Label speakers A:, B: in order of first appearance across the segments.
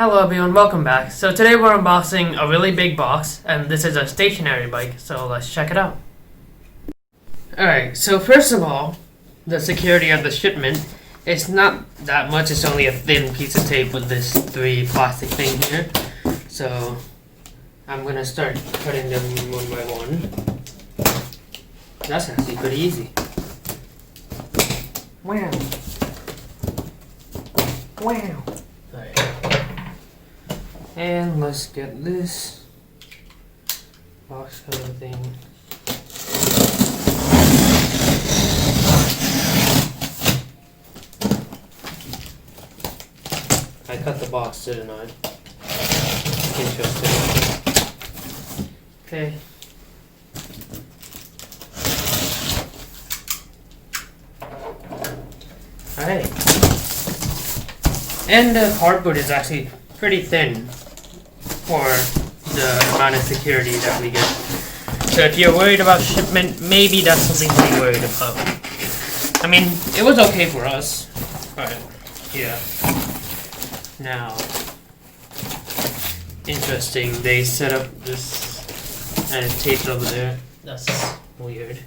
A: Hello everyone, welcome back. So today we're unboxing a really big box, and this is a stationary bike, so let's check it out. Alright, so first of all, the security of the shipment. It's not that much, it's only a thin piece of tape with this 3 plastic thing here. So I'm gonna start cutting them one by one. That's actually pretty easy. Wow. Wow. Alright. And let's get this box cover thing. I cut the box, didn't I? Interesting. Okay. Alright. And the cardboard is actually pretty thin for the amount of security that we get. So if you're worried about shipment, maybe that's something to be worried about. I mean, it was okay for us, but yeah. Now, interesting, they set up this and it's taped over there. That's weird.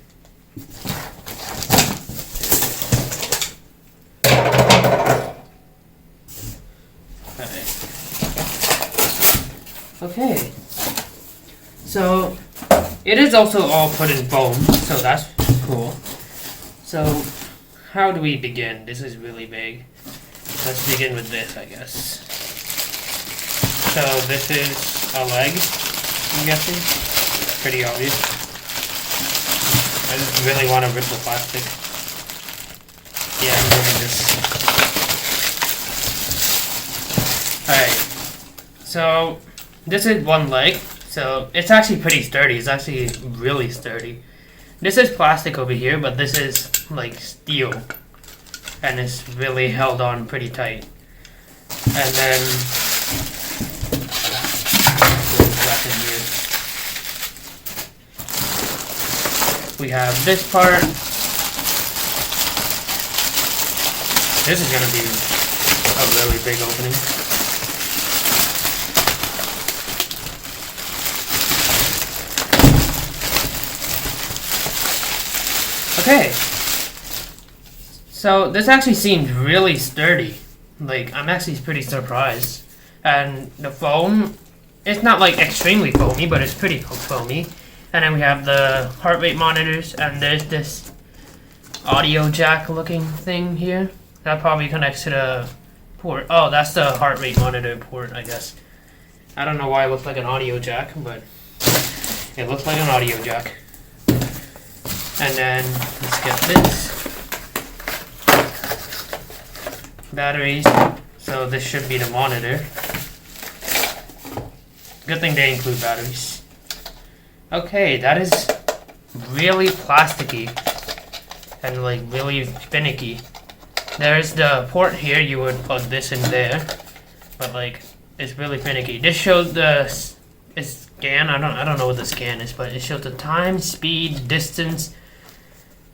A: Okay, so it is also all put in foam, so that's cool. So how do we begin? This is really big. Let's begin with this, I guess. So this is a leg, I'm guessing. Pretty obvious. I just really want to rip the plastic. Yeah, I'm doing this. Alright, so this is one leg, so it's actually pretty sturdy. It's actually really sturdy. This is plastic over here, but this is like steel, and it's really held on pretty tight. And then back in here, we have this part. This is gonna be a really big opening. Okay, so this actually seems really sturdy. Like, I'm actually pretty surprised. And the foam, it's not like extremely foamy, but it's pretty foamy. And then we have the heart rate monitors, and there's this audio jack looking thing here. That probably connects to the port. Oh, that's the heart rate monitor port, I guess. I don't know why it looks like an audio jack, but it looks like an audio jack. And then let's get this. Batteries. So this should be the monitor. Good thing they include batteries. Okay, that is really plasticky and like really finicky. There's the port here, you would plug this in there, but like it's really finicky. This shows the scan. I don't know what the scan is, but it shows the time, speed, distance,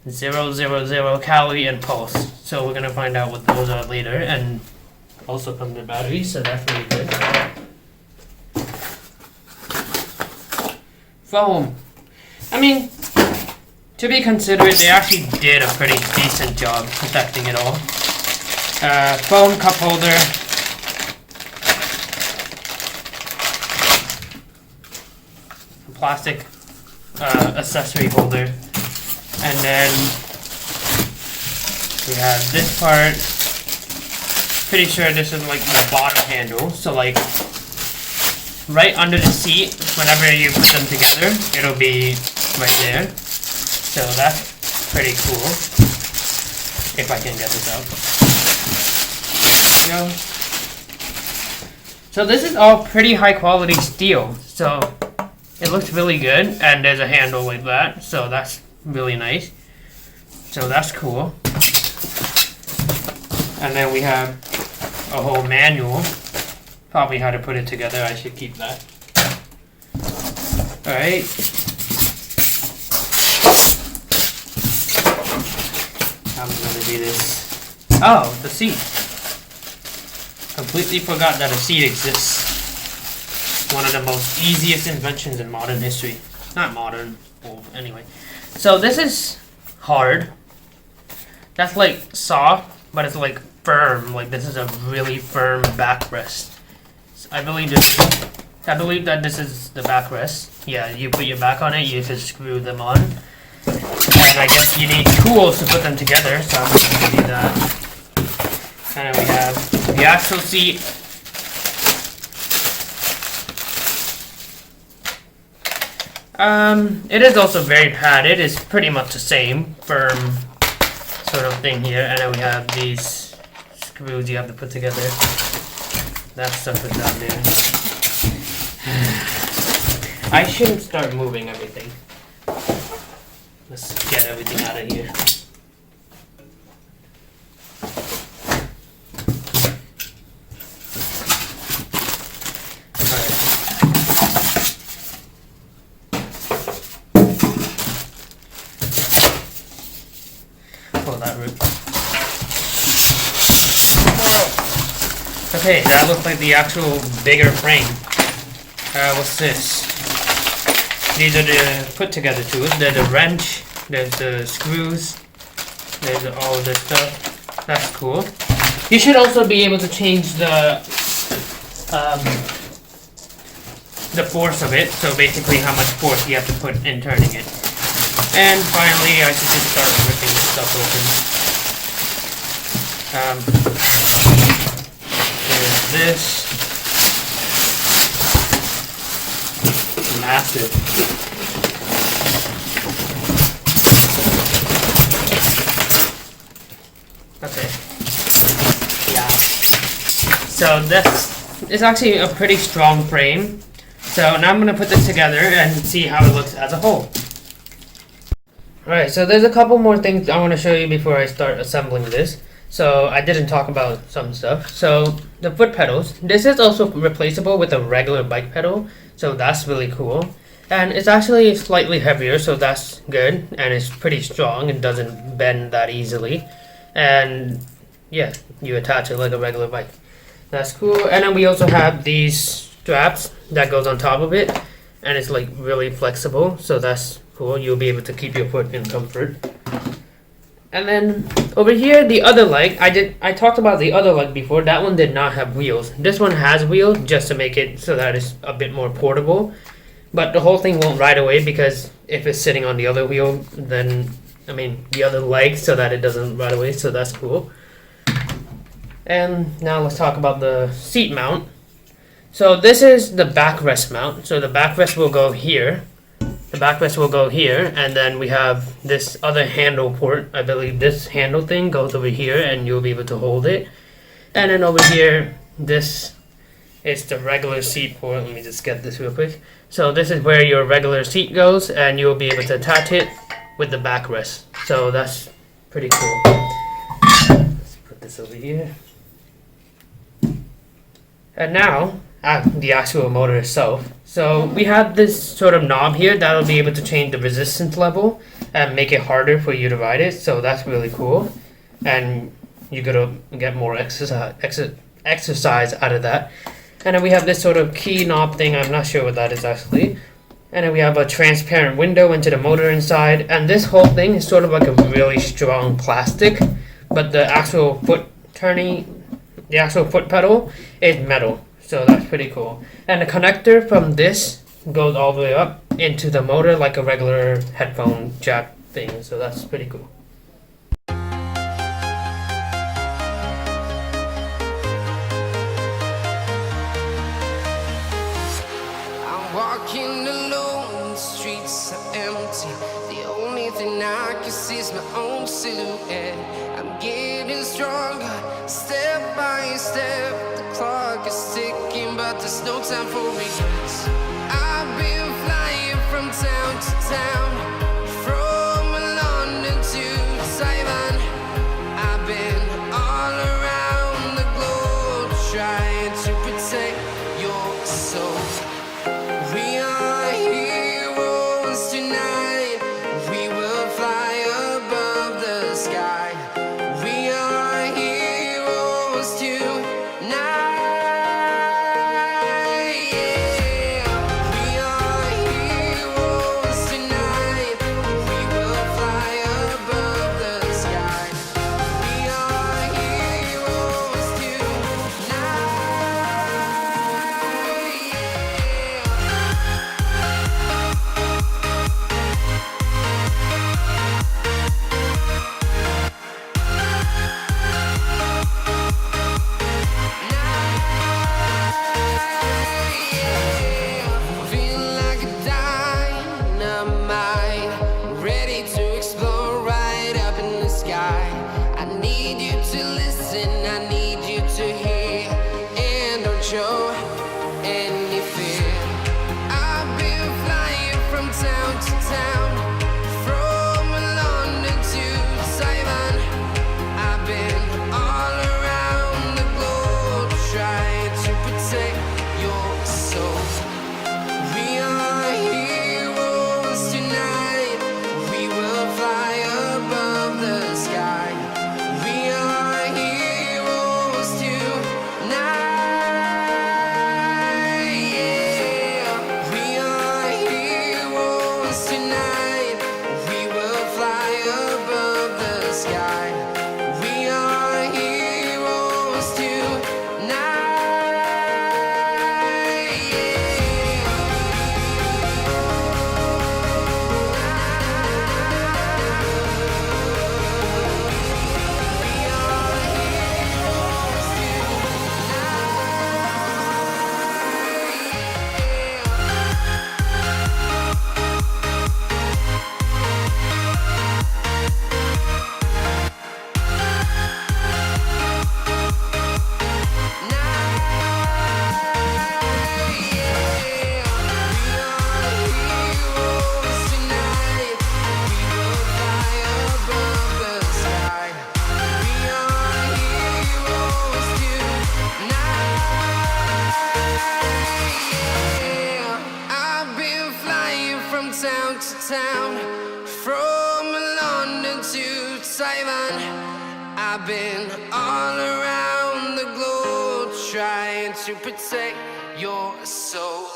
A: 000 calorie, and pulse. So we're gonna find out what those are later, and also come to batteries, so that's really good. Foam. I mean, to be considerate, they actually did a pretty decent job protecting it all. Foam cup holder. A plastic accessory holder. And then we have this part. Pretty sure this is like the bottom handle. So like right under the seat, whenever you put them together, it'll be right there. So that's pretty cool. If I can get this out. There we go. So this is all pretty high quality steel. So it looks really good, and there's a handle like that. So that's really nice. So that's cool. And then we have a whole manual. Probably how to put it together. I should keep that. Alright. I'm gonna do this. Oh, the seat. completely forgot that a seat exists. One of the most easiest inventions in modern history. Not modern, well, anyway. So this is hard. That's like soft, but it's like firm. Like this is a really firm backrest. I believe that this is the backrest. Yeah, you put your back on it, you just screw them on. And I guess you need tools to put them together, so I'm just gonna do that. And then we have the actual seat. It is also very padded. It's pretty much the same firm sort of thing here. And then we have these screws you have to put together. That stuff is down there. I shouldn't start moving everything. Let's get everything out of here. That route. Okay, that looks like the actual bigger frame. What's this? These are the put together tools. There's a wrench, there's the screws, there's all of this stuff. That's cool. You should also be able to change the force of it. So basically how much force you have to put in turning it. And finally, I should just start ripping this stuff open. There's this. Massive. Okay. Yeah. So this is actually a pretty strong frame. So now I'm going to put this together and see how it looks as a whole. Alright, so there's a couple more things I want to show you before I start assembling this. So I didn't talk about some stuff. So the foot pedals, this is also replaceable with a regular bike pedal. So that's really cool. And it's actually slightly heavier, so that's good. And it's pretty strong and doesn't bend that easily. And yeah, you attach it like a regular bike. That's cool. And then we also have these straps that goes on top of it. And it's like really flexible, so that's cool. You'll be able to keep your foot in comfort. And then over here, the other leg, I talked about the other leg before. That one did not have wheels. This one has wheels just to make it so that it's a bit more portable. But the whole thing won't ride away because if it's sitting on the other wheel, then, I mean, the other leg, so that it doesn't ride away, so that's cool. And now let's talk about the seat mount. So this is the backrest mount. So the backrest will go here. The backrest will go here, and then we have this other handle port. I believe this handle thing goes over here, and you'll be able to hold it. And then over here, this is the regular seat port. Let me just get this real quick. So this is where your regular seat goes, and you'll be able to attach it with the backrest. So that's pretty cool. Let's put this over here. And now, the actual motor itself. So we have this sort of knob here that'll be able to change the resistance level and make it harder for you to ride it. So that's really cool. And you're gonna get more exercise out of that. And then we have this sort of key knob thing. I'm not sure what that is actually. And then we have a transparent window into the motor inside. And this whole thing is sort of like a really strong plastic. But the actual foot pedal is metal. So that's pretty cool. And the connector from this goes all the way up into the motor like a regular headphone jack thing. So that's pretty cool.
B: I'm walking alone, the streets are empty. The only thing I can see is my own silhouette. I'm getting stronger, step by step. Clock is ticking, but there's no time for regrets. I've been flying from town to town, from London to Taiwan. I've been all around the globe trying to protect your soul. We are heroes tonight. We will fly above the sky. We are heroes tonight. to town, from London to Taiwan. I've been all around the globe trying to protect your soul. We are heroes tonight. We will fly above the sky. We are heroes tonight. Yeah. We are heroes tonight. We will fly above the sky. We are heroes tonight. Town to town, from London to Taiwan. I've been all around the globe trying to protect your soul.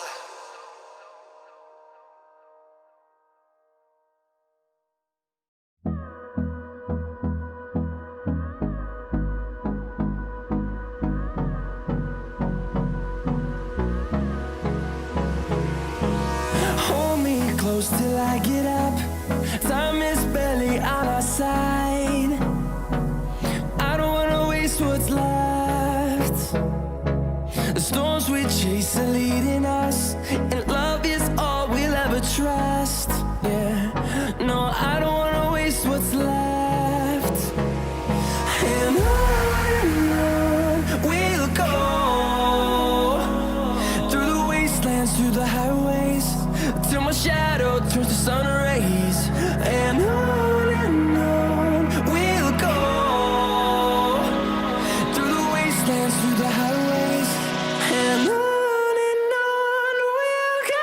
C: Close till I get up. Time is barely on our side. I don't wanna waste what's left. The storms we chase are leading us, and love is all we'll ever trust. Yeah, no, I don't wanna waste what's left. And on we'll go, through the wastelands, through the highways, till my shadow turns to sun rays. And on we'll go, through the wastelands, through the highways, and on we'll go.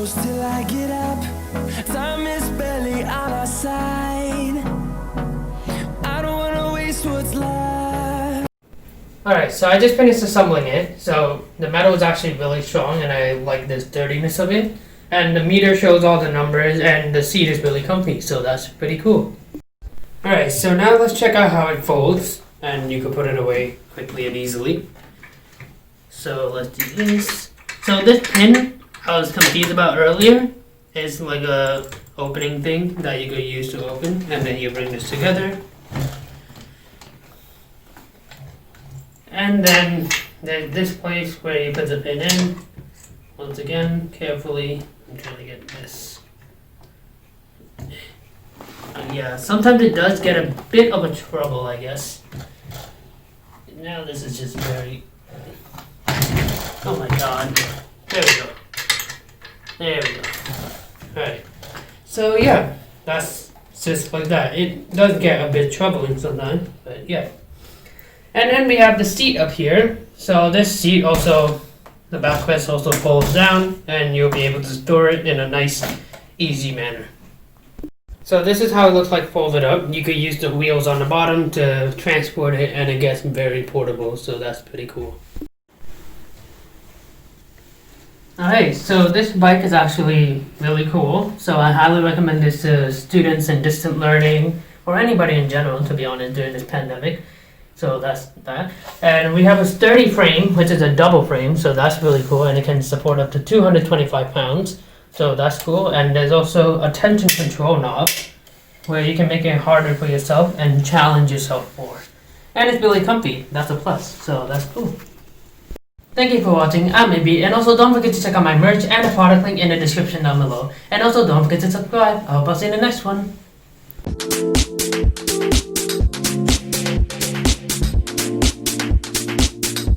C: close till I get up. Time is barely on our side. I don't wanna waste what's left.
A: Alright, so I just finished assembling it. So the metal is actually really strong and I like the sturdiness of it. And the meter shows all the numbers and the seat is really comfy, so that's pretty cool. Alright, so now let's check out how it folds. And you can put it away quickly and easily. So let's do this. So this pin I was confused about earlier is like a opening thing that you could use to open, and then you bring this together. And then there's this place where you put the pin in. Once again, carefully. I'm trying to get this. Yeah, sometimes it does get a bit of a trouble, I guess. Now this is just very... Oh my god. There we go. There we go. Alright. So yeah, that's just like that. It does get a bit troubling sometimes, but yeah. And then we have the seat up here. So this seat also, the backrest also folds down and you'll be able to store it in a nice, easy manner. So this is how it looks like folded up. You could use the wheels on the bottom to transport it and it gets very portable, so that's pretty cool. Alright, so this bike is actually really cool. So I highly recommend this to students in distant learning or anybody in general, to be honest, during this pandemic. So that's that. And we have a sturdy frame, which is a double frame, so that's really cool, and it can support up to 225 pounds. So that's cool. And there's also a tension control knob where you can make it harder for yourself and challenge yourself more. And it's really comfy. That's a plus. So that's cool. Thank you for watching. I'm Ibby, and also don't forget to check out my merch and the product link in the description down below. And also don't forget to subscribe. I hope I'll see you in the next one.